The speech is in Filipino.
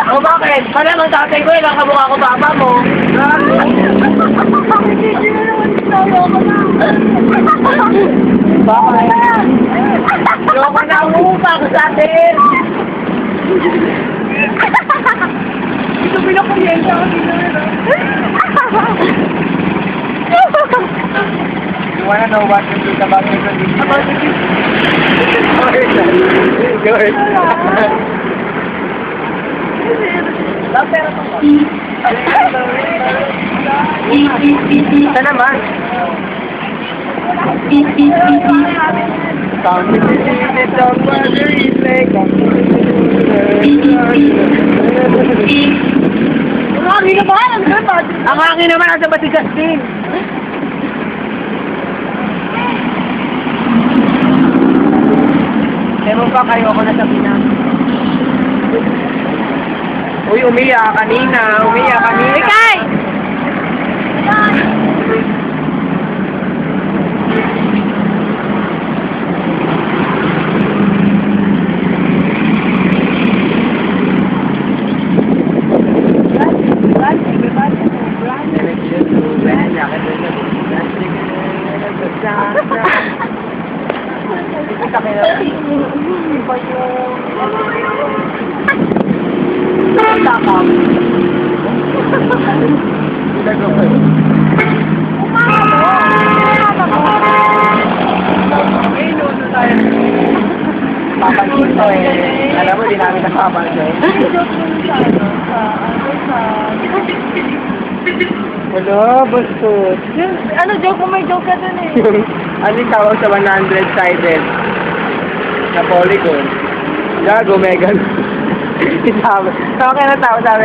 O bakit? Pala ang tatay ko, ilang kamukha ko papa mo. Bakit? Loko na ang upa ko sa atin. Ito pinakuryenta ako dito. You wanna know what to do about this? About this? Good. Ito naman. Ang hangin naman nasa Batigas din. Meron pa kayo ako na sa Pinas. Uy, umiyak kanina. Umiyak kanina. Ikay! Papansin ko eh. Alam mo, di namin nakapansin. Wala, bastos. Ano, joke mo? May joke ka dun eh. Ano yung tawag sa 100-sided na polygon? Gago, Megan. Okay na tawag sa